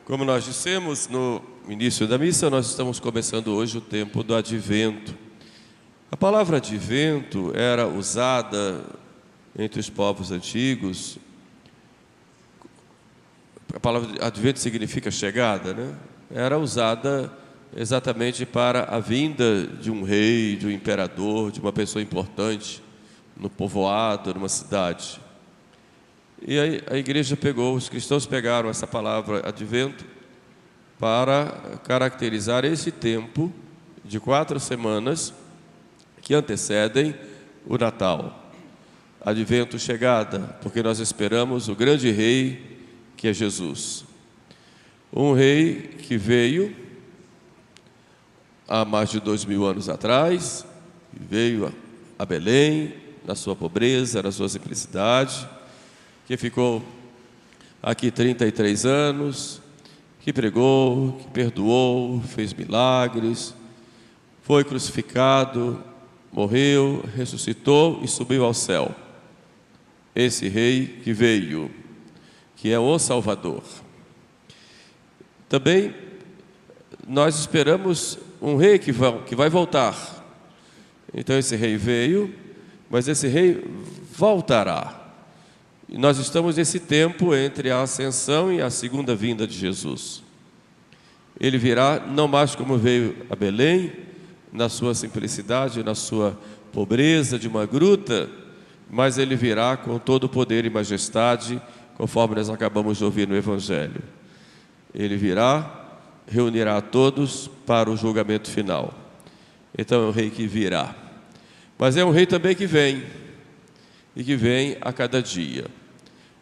Como nós dissemos no início da missa, nós estamos começando hoje o tempo do Advento. A palavra Advento era usada entre os povos antigos. A palavra Advento significa chegada, né? Era usada exatamente para a vinda de um rei, de um imperador, de uma pessoa importante no povoado, numa cidade. E aí a igreja os cristãos pegaram essa palavra Advento para caracterizar esse tempo de 4 semanas que antecedem o Natal. Advento, chegada, porque nós esperamos o grande rei que é Jesus. Um rei que veio há mais de 2000 anos atrás, veio a Belém, na sua pobreza, na sua simplicidade, que ficou aqui 33 anos, que pregou, que perdoou, fez milagres, foi crucificado, morreu, ressuscitou e subiu ao céu. Esse rei que veio, que é o Salvador. Também nós esperamos um rei que vai voltar. Então esse rei veio, mas esse rei voltará. E nós estamos nesse tempo entre a ascensão e a segunda vinda de Jesus. Ele virá não mais como veio a Belém, na sua simplicidade, na sua pobreza de uma gruta, mas ele virá com todo o poder e majestade, conforme nós acabamos de ouvir no Evangelho. Ele virá, reunirá a todos para o julgamento final. Então é um rei que virá. Mas é um rei também que vem, e que vem a cada dia.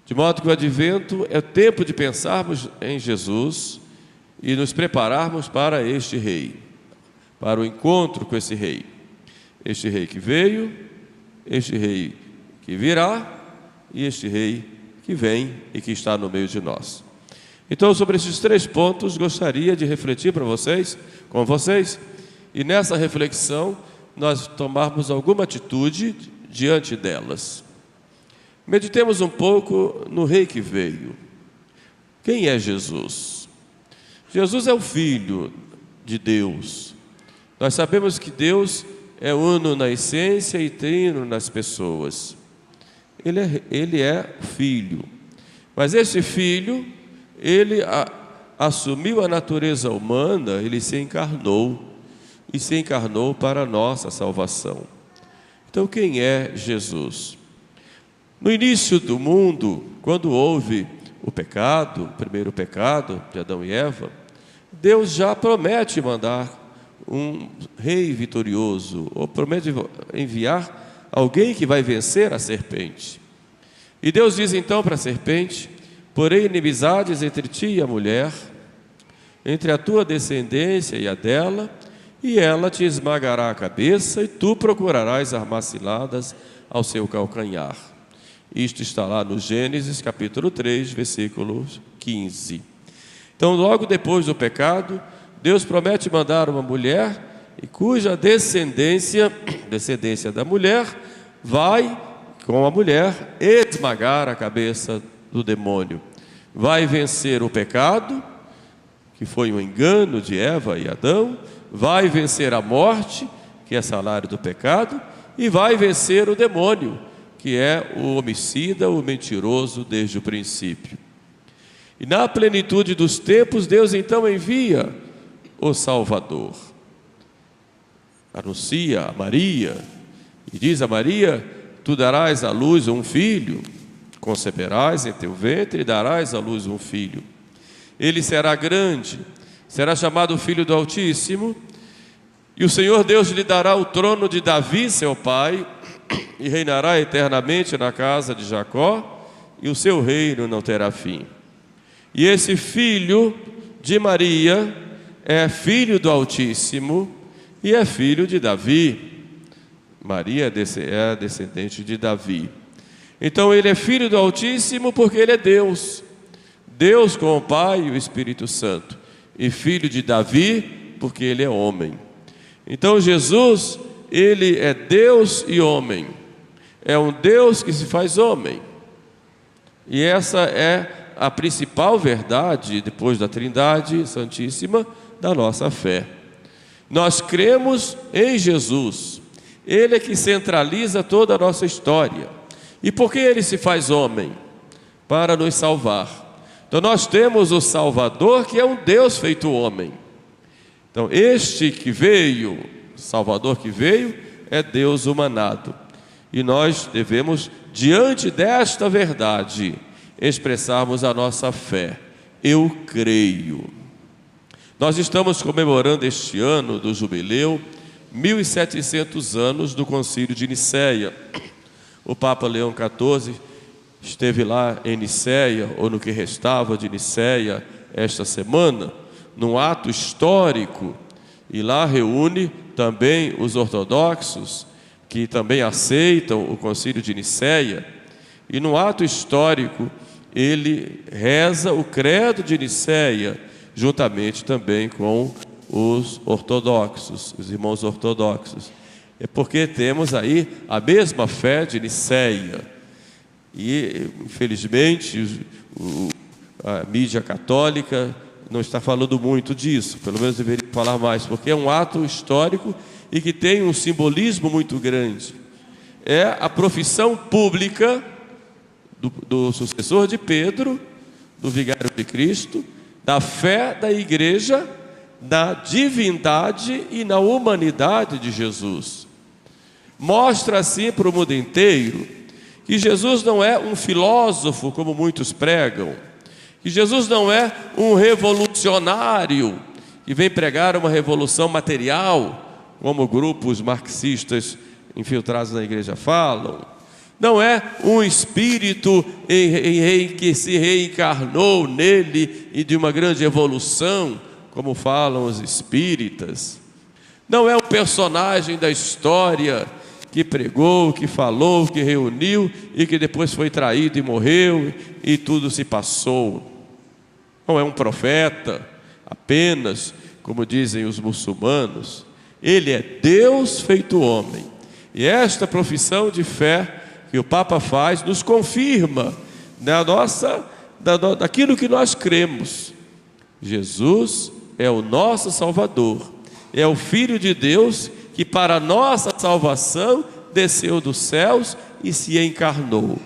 De modo que o Advento é tempo de pensarmos em Jesus e nos prepararmos para este rei, para o encontro com esse rei. Este rei que veio, este rei que virá e este rei que vem e que está no meio de nós. Então, sobre esses 3 pontos, gostaria de refletir com vocês, e nessa reflexão nós tomarmos alguma atitude diante delas. Meditemos um pouco no rei que veio. Quem é Jesus? Jesus é o Filho de Deus. Nós sabemos que Deus é uno na essência e trino nas pessoas. Ele é Filho. Mas esse Filho, ele assumiu a natureza humana, ele se encarnou. E se encarnou para a nossa salvação. Então, quem é Jesus? No início do mundo, quando houve o pecado, o primeiro pecado de Adão e Eva, Deus já promete mandar um rei vitorioso, ou promete enviar alguém que vai vencer a serpente. E Deus diz então para a serpente: porém inimizades entre ti e a mulher, entre a tua descendência e a dela, e ela te esmagará a cabeça, e tu procurarás armar ciladas ao seu calcanhar. Isto está lá no Gênesis, capítulo 3, versículo 15. Então, logo depois do pecado, Deus promete mandar uma mulher, e cuja descendência da mulher, vai, com a mulher, esmagar a cabeça do demônio. Vai vencer o pecado, que foi um engano de Eva e Adão, vai vencer a morte, que é salário do pecado, e vai vencer o demônio, que é o homicida, o mentiroso desde o princípio. E na plenitude dos tempos, Deus então envia o Salvador. Anuncia a Maria, e diz a Maria: tu darás à luz um filho, conceberás em teu ventre e darás à luz um filho. Ele será grande, será chamado Filho do Altíssimo, e o Senhor Deus lhe dará o trono de Davi, seu pai, e reinará eternamente na casa de Jacó, e o seu reino não terá fim. E esse filho de Maria é filho do Altíssimo e é filho de Davi. Maria é descendente de Davi. Então ele é filho do Altíssimo porque ele é Deus. Deus com o Pai e o Espírito Santo. E filho de Davi porque ele é homem. Então Jesus, ele é Deus e homem. É um Deus que se faz homem. E essa é a principal verdade, depois da Trindade Santíssima, da nossa fé. Nós cremos em Jesus. Ele é que centraliza toda a nossa história. E por que Ele se faz homem? Para nos salvar. Então nós temos o Salvador, que é um Deus feito homem. Então este que veio, Salvador que veio, é Deus humanado. E nós devemos, diante desta verdade, expressarmos a nossa fé. Eu creio. Nós estamos comemorando este ano do jubileu 1700 anos do Concílio de Nicéia. O Papa Leão XIV esteve lá em Nicéia, ou no que restava de Nicéia, esta semana, num ato histórico, e lá reúne também os ortodoxos, que também aceitam o Concílio de Nicéia, e no ato histórico ele reza o credo de Nicéia, juntamente também com os ortodoxos, os irmãos ortodoxos. É porque temos aí a mesma fé de Nicéia. E, infelizmente, a mídia católica não está falando muito disso, pelo menos deveria falar mais, porque é um ato histórico e que tem um simbolismo muito grande. É a profissão pública do sucessor de Pedro, do vigário de Cristo, da fé da igreja, na divindade e na humanidade de Jesus. Mostra assim para o mundo inteiro que Jesus não é um filósofo, como muitos pregam, que Jesus não é um revolucionário que vem pregar uma revolução material, como grupos marxistas infiltrados na igreja falam. Não é um espírito que se reencarnou nele e de uma grande evolução, como falam os espíritas. Não é um personagem da história que pregou, que falou, que reuniu e que depois foi traído e morreu e tudo se passou. Não é um profeta apenas, como dizem os muçulmanos. Ele é Deus feito homem. E esta profissão de fé que o Papa faz nos confirma daquilo que nós cremos. Jesus é o nosso Salvador, é o Filho de Deus que para a nossa salvação desceu dos céus e se encarnou.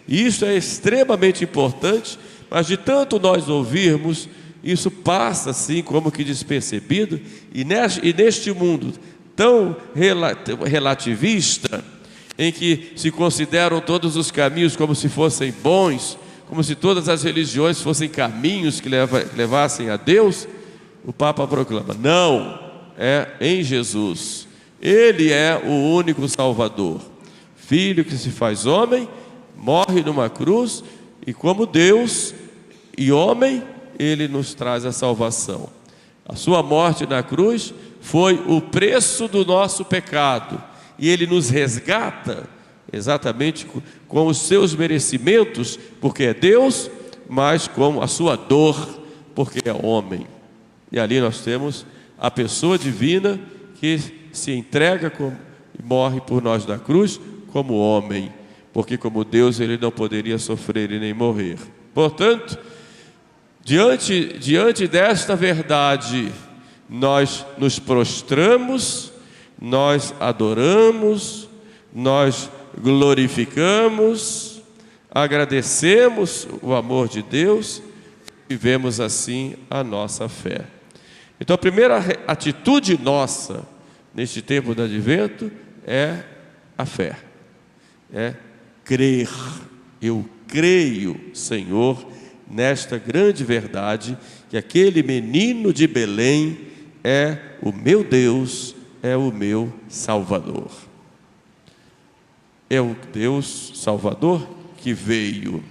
E isso é extremamente importante, mas de tanto nós ouvirmos, isso passa assim como que despercebido, e neste mundo tão relativista, em que se consideram todos os caminhos como se fossem bons, como se todas as religiões fossem caminhos que levassem a Deus, o Papa proclama: não, é em Jesus. Ele é o único Salvador, Filho que se faz homem, morre numa cruz, e como Deus e homem, Ele nos traz a salvação. A sua morte na cruz foi o preço do nosso pecado, e Ele nos resgata exatamente com os seus merecimentos, porque é Deus, mas com a sua dor, porque é homem. E ali nós temos a pessoa divina que se entrega e morre por nós na cruz como homem, porque como Deus Ele não poderia sofrer e nem morrer. Portanto, diante desta verdade, nós nos prostramos, nós adoramos, nós glorificamos, agradecemos o amor de Deus, vivemos assim a nossa fé. Então a primeira atitude nossa neste tempo do advento é a fé, é crer. Eu creio, Senhor, nesta grande verdade, que aquele menino de Belém é o meu Deus, é o meu Salvador. É o Deus Salvador que veio,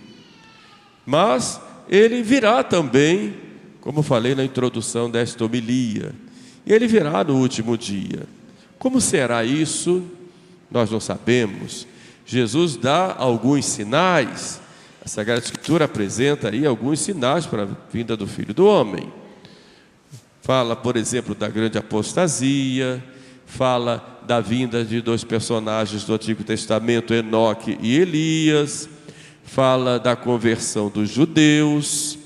mas Ele virá também, como falei na introdução desta homilia, e Ele virá no último dia. Como será isso? Nós não sabemos. Jesus dá alguns sinais. A Sagrada Escritura apresenta aí alguns sinais para a vinda do Filho do Homem. Fala, por exemplo, da grande apostasia, fala da vinda de dois personagens do Antigo Testamento, Enoque e Elias, fala da conversão dos judeus,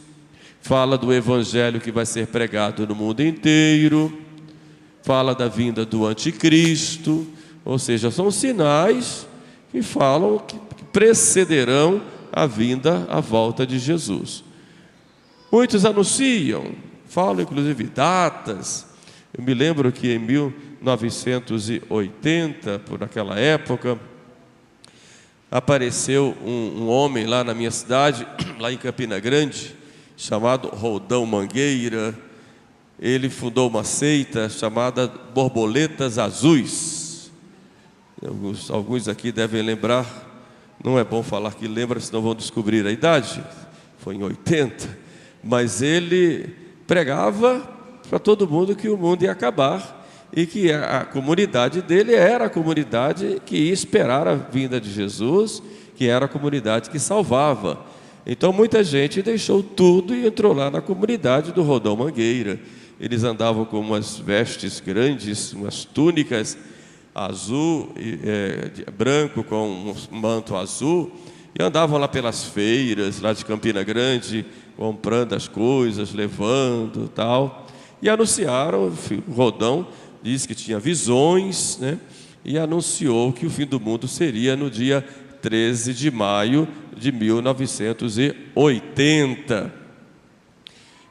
fala do evangelho que vai ser pregado no mundo inteiro, fala da vinda do anticristo, ou seja, são sinais que falam que precederão a vinda, a volta de Jesus. Muitos anunciam, falam inclusive datas. Eu me lembro que em 1980, por aquela época, apareceu um homem lá na minha cidade, lá em Campina Grande, chamado Roldão Mangueira. Ele fundou uma seita chamada Borboletas Azuis. Alguns aqui devem lembrar, não é bom falar que lembra, senão vão descobrir a idade. Foi em 80, mas ele pregava para todo mundo que o mundo ia acabar e que a comunidade dele era a comunidade que ia esperar a vinda de Jesus, que era a comunidade que salvava. Então muita gente deixou tudo e entrou lá na comunidade do Roldão Mangueira. Eles andavam com umas vestes grandes, umas túnicas azul, branco com um manto azul, e andavam lá pelas feiras, lá de Campina Grande, comprando as coisas, levando tal, e anunciaram. O Roldão disse que tinha visões, né? E anunciou que o fim do mundo seria no dia 13 de maio de 1980.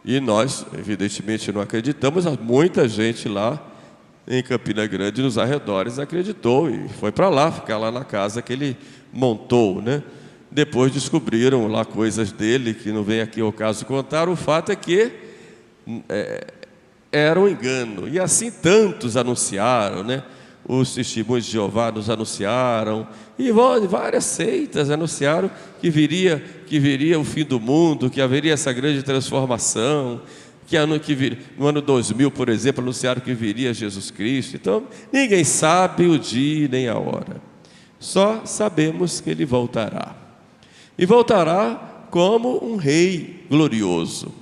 E nós, evidentemente, não acreditamos, mas muita gente lá em Campina Grande, nos arredores, acreditou e foi para lá, ficar lá na casa que ele montou, né? Depois descobriram lá coisas dele, que não vem aqui ao caso contar. O fato é que era um engano, e assim tantos anunciaram, né? Os testemunhos de Jeová nos anunciaram, e várias seitas anunciaram que viria o fim do mundo, que haveria essa grande transformação, no ano 2000, por exemplo, anunciaram que viria Jesus Cristo. Então, ninguém sabe o dia nem a hora, só sabemos que Ele voltará, e voltará como um rei glorioso,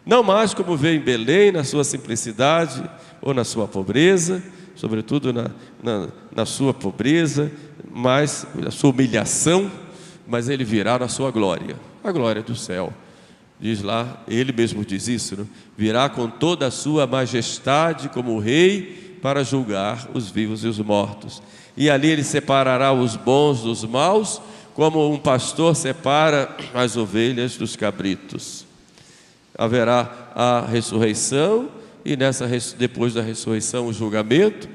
não mais como veio em Belém, na sua simplicidade ou na sua pobreza, sobretudo na sua pobreza, mas na sua humilhação, mas Ele virá na sua glória, a glória do céu. Diz lá, Ele mesmo diz isso, né? Virá com toda a sua majestade como rei para julgar os vivos e os mortos. E ali Ele separará os bons dos maus, como um pastor separa as ovelhas dos cabritos. Haverá a ressurreição, e depois da ressurreição o julgamento,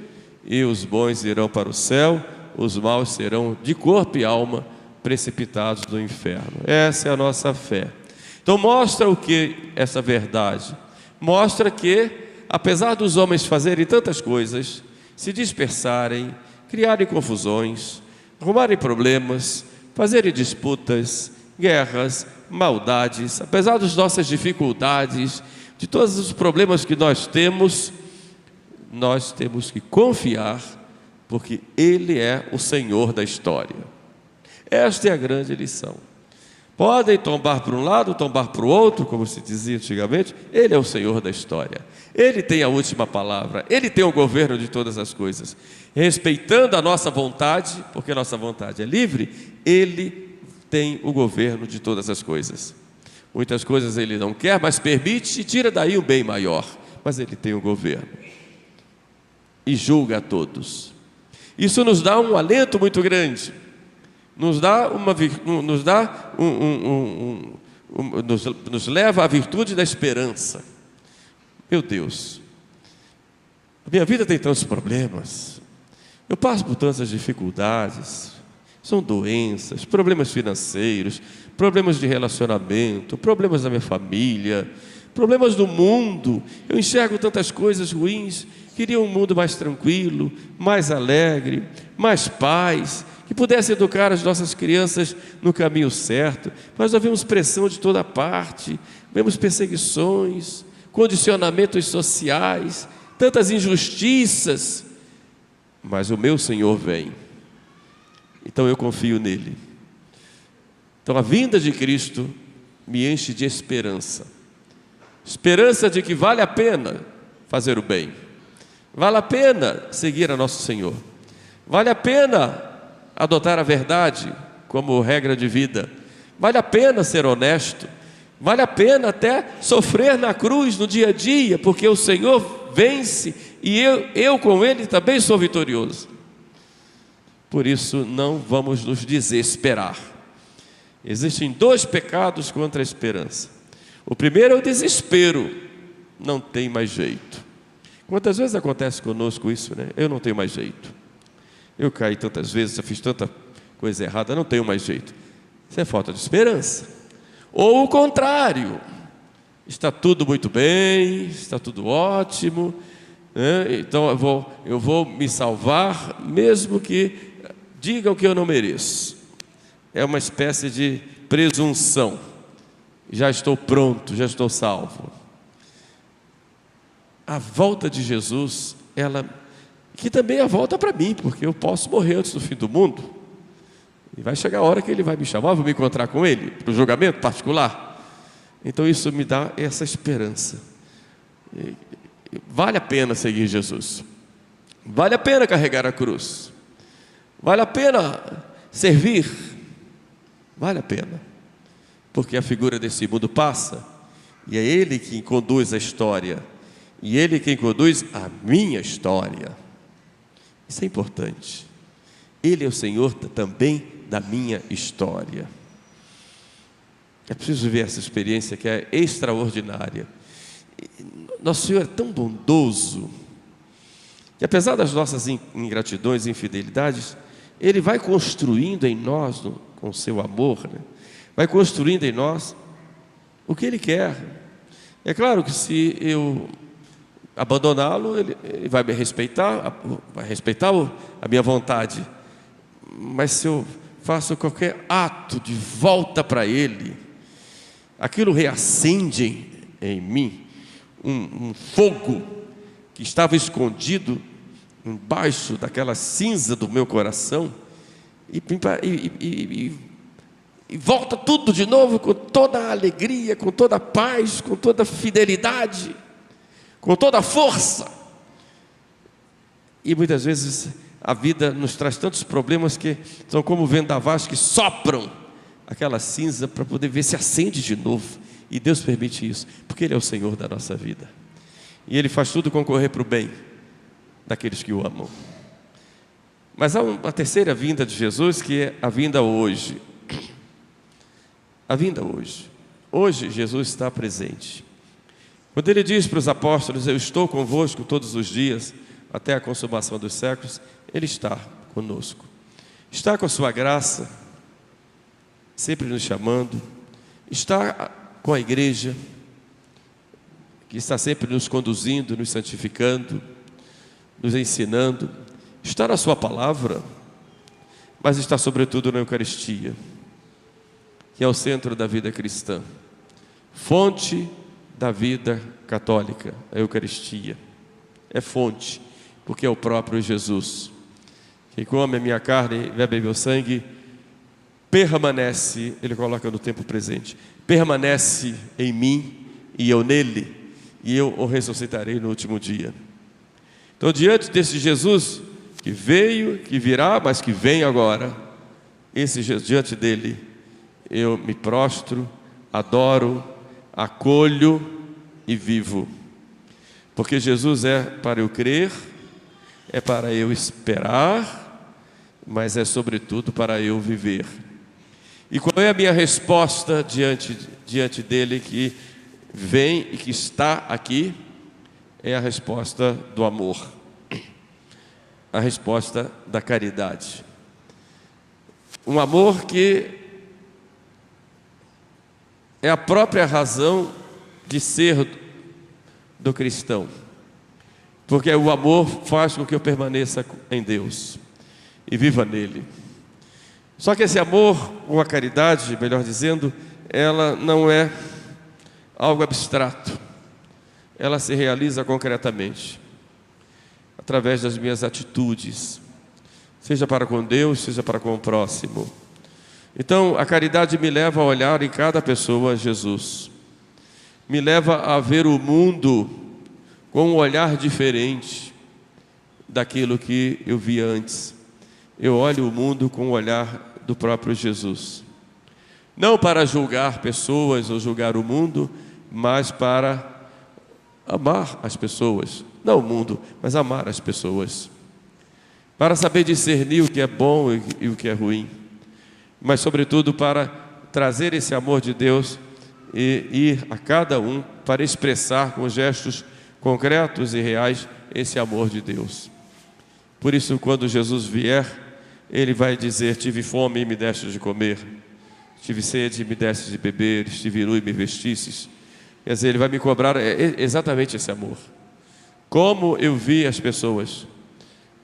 e os bons irão para o céu, os maus serão de corpo e alma precipitados no inferno. Essa é a nossa fé. Então mostra o que essa verdade? Mostra que, apesar dos homens fazerem tantas coisas, se dispersarem, criarem confusões, arrumarem problemas, fazerem disputas, guerras, maldades, apesar das nossas dificuldades, de todos os problemas que nós temos que confiar, porque Ele é o Senhor da história. Esta é a grande lição. Podem tombar para um lado, tombar para o outro, como se dizia antigamente. Ele é o Senhor da história. Ele tem a última palavra. Ele tem o governo de todas as coisas. Respeitando a nossa vontade, porque a nossa vontade é livre, Ele tem o governo de todas as coisas. Muitas coisas Ele não quer, mas permite e tira daí um bem maior. Mas Ele tem o governo e julga a todos. Isso nos dá um alento muito grande. Nos leva à virtude da esperança. Meu Deus, a minha vida tem tantos problemas, eu passo por tantas dificuldades, são doenças, problemas financeiros, problemas de relacionamento, problemas da minha família, problemas do mundo. Eu enxergo tantas coisas ruins. Queria um mundo mais tranquilo, mais alegre, mais paz, que pudesse educar as nossas crianças no caminho certo. Mas nós vemos pressão de toda parte, vemos perseguições, condicionamentos sociais, tantas injustiças. Mas o meu Senhor vem, então eu confio nele. Então a vinda de Cristo me enche de esperança, esperança de que vale a pena fazer o bem, vale a pena seguir a nosso Senhor, vale a pena adotar a verdade como regra de vida, vale a pena ser honesto, vale a pena até sofrer na cruz no dia a dia, porque o Senhor vence e eu com Ele também sou vitorioso. Por isso não vamos nos desesperar. Existem dois pecados contra a esperança. O primeiro é o desespero, não tem mais jeito. Quantas vezes acontece conosco isso, né? Eu não tenho mais jeito. Eu caí tantas vezes, já fiz tanta coisa errada, não tenho mais jeito. Isso é falta de esperança. Ou o contrário, está tudo muito bem, está tudo ótimo, né? Então eu vou me salvar, mesmo que digam que eu não mereço. É uma espécie de presunção. Já estou pronto, já estou salvo. A volta de Jesus, que também é a volta para mim, porque eu posso morrer antes do fim do mundo. E vai chegar a hora que Ele vai me chamar, vou me encontrar com Ele, para o julgamento particular. Então isso me dá essa esperança. Vale a pena seguir Jesus. Vale a pena carregar a cruz. Vale a pena servir. Vale a pena. Porque a figura desse mundo passa. E é Ele quem conduz a história. E Ele quem conduz a minha história. Isso é importante. Ele é o Senhor também da minha história. É preciso ver essa experiência que é extraordinária. Nosso Senhor é tão bondoso, que apesar das nossas ingratidões e infidelidades, Ele vai construindo em nós, com o seu amor, né? Vai construindo em nós o que Ele quer. É claro que se eu abandoná-lo, Ele vai me respeitar, vai respeitar a minha vontade. Mas se eu faço qualquer ato de volta para Ele, aquilo reacende em mim um fogo que estava escondido embaixo daquela cinza do meu coração e volta tudo de novo com toda a alegria, com toda a paz, com toda a fidelidade, com toda a força. E muitas vezes a vida nos traz tantos problemas que são como vendavais que sopram aquela cinza para poder ver se acende de novo. E Deus permite isso, porque Ele é o Senhor da nossa vida. E Ele faz tudo concorrer para o bem daqueles que o amam. Mas há uma terceira vinda de Jesus, que é a vinda hoje. A vinda hoje. Hoje Jesus está presente. Quando Ele diz para os apóstolos: eu estou convosco todos os dias, até a consumação dos séculos, Ele está conosco. Está com a sua graça, sempre nos chamando. Está com a igreja, que está sempre nos conduzindo, nos santificando, nos ensinando. Está na sua palavra, mas está sobretudo na Eucaristia, que é o centro da vida cristã, fonte da vida católica. A Eucaristia é fonte, porque é o próprio Jesus. Quem come a minha carne e bebe meu sangue permanece, Ele coloca no tempo presente, permanece em mim e eu nele, e eu o ressuscitarei no último dia. Então, diante desse Jesus que veio, que virá, mas que vem agora, diante dele eu me prostro, adoro, acolho e vivo. Porque Jesus é para eu crer, é para eu esperar, mas é sobretudo para eu viver. E qual é a minha resposta diante dele que vem e que está aqui? É a resposta do amor, a resposta da caridade. Um amor que é a própria razão de ser do cristão, porque o amor faz com que eu permaneça em Deus e viva nele. Só que esse amor, ou a caridade, melhor dizendo, ela não é algo abstrato. Ela se realiza concretamente, através das minhas atitudes, seja para com Deus, seja para com o próximo. Então, a caridade me leva a olhar em cada pessoa Jesus. Me leva a ver o mundo com um olhar diferente daquilo que eu vi antes. Eu olho o mundo com o olhar do próprio Jesus. não para julgar pessoas ou julgar o mundo, mas para amar as pessoas, não o mundo, mas amar as pessoas, para saber discernir o que é bom e o que é ruim, mas sobretudo para trazer esse amor de Deus e ir a cada um para expressar com gestos concretos e reais esse amor de Deus. Por isso, quando Jesus vier, Ele vai dizer: tive fome e me deste de comer, tive sede e me deste de beber, estive nu e me vestistes. Quer dizer, Ele vai me cobrar exatamente esse amor. Como eu vi as pessoas,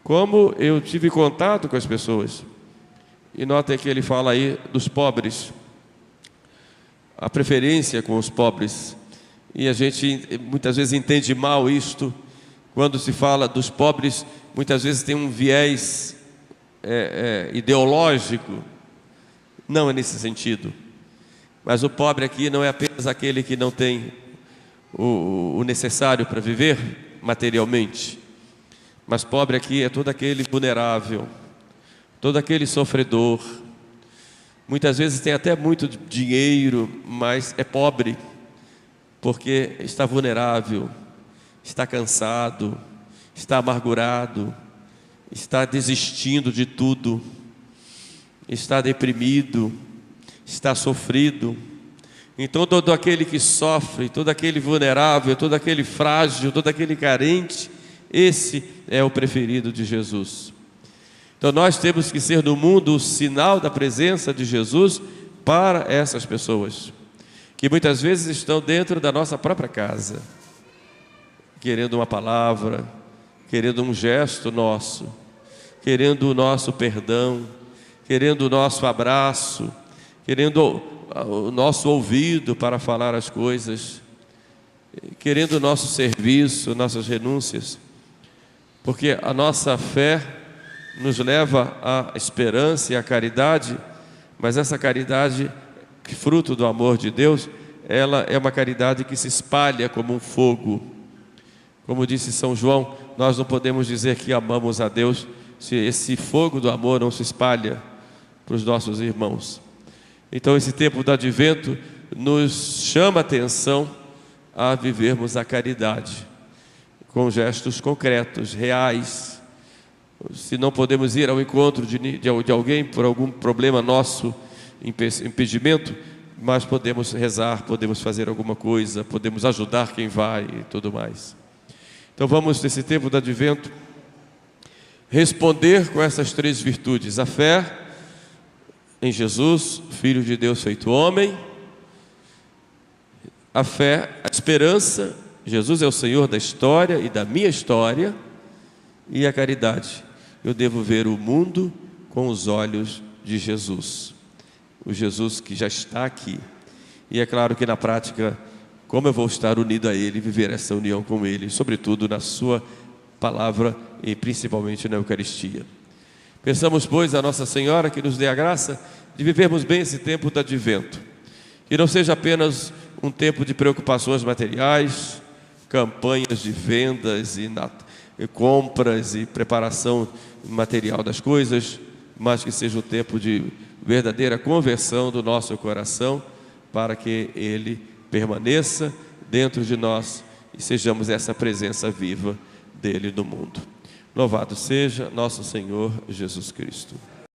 como eu tive contato com as pessoas. E notem que Ele fala aí dos pobres, a preferência com os pobres. E a gente muitas vezes entende mal isto. Quando se fala dos pobres, muitas vezes tem um viés ideológico. Não é nesse sentido. Mas o pobre aqui não é apenas aquele que não tem o necessário para viver materialmente. Mas pobre aqui é todo aquele vulnerável, todo aquele sofredor. Muitas vezes tem até muito dinheiro, mas é pobre, porque está vulnerável, está cansado, está amargurado, está desistindo de tudo, está deprimido, está sofrido. Então todo aquele que sofre, todo aquele vulnerável, todo aquele frágil, todo aquele carente, esse é o preferido de Jesus. Então nós temos que ser no mundo o sinal da presença de Jesus para essas pessoas, que muitas vezes estão dentro da nossa própria casa, querendo uma palavra, querendo um gesto nosso, querendo o nosso perdão, querendo o nosso abraço, querendo o nosso ouvido para falar as coisas, querendo o nosso serviço, nossas renúncias, porque a nossa fé nos leva à esperança e à caridade, mas essa caridade, fruto do amor de Deus, ela é uma caridade que se espalha como um fogo. Como disse São João, nós não podemos dizer que amamos a Deus se esse fogo do amor não se espalha para os nossos irmãos. Então esse tempo do advento nos chama a atenção a vivermos a caridade, com gestos concretos, reais. Se não podemos ir ao encontro de alguém por algum problema nosso, impedimento, mas podemos rezar, podemos fazer alguma coisa, podemos ajudar quem vai e tudo mais. Então vamos, nesse tempo do advento, responder com essas três virtudes: a fé em Jesus, Filho de Deus feito homem, a fé, a esperança, Jesus é o Senhor da história e da minha história, e a caridade, eu devo ver o mundo com os olhos de Jesus, o Jesus que já está aqui. E é claro que na prática, como eu vou estar unido a Ele, viver essa união com Ele, sobretudo na sua palavra e principalmente na Eucaristia. Pensamos, pois, a Nossa Senhora que nos dê a graça de vivermos bem esse tempo do advento, que não seja apenas um tempo de preocupações materiais, campanhas de vendas e compras e preparação material das coisas, mas que seja um tempo de verdadeira conversão do nosso coração, para que Ele permaneça dentro de nós e sejamos essa presença viva dEle no mundo. Louvado seja nosso Senhor Jesus Cristo.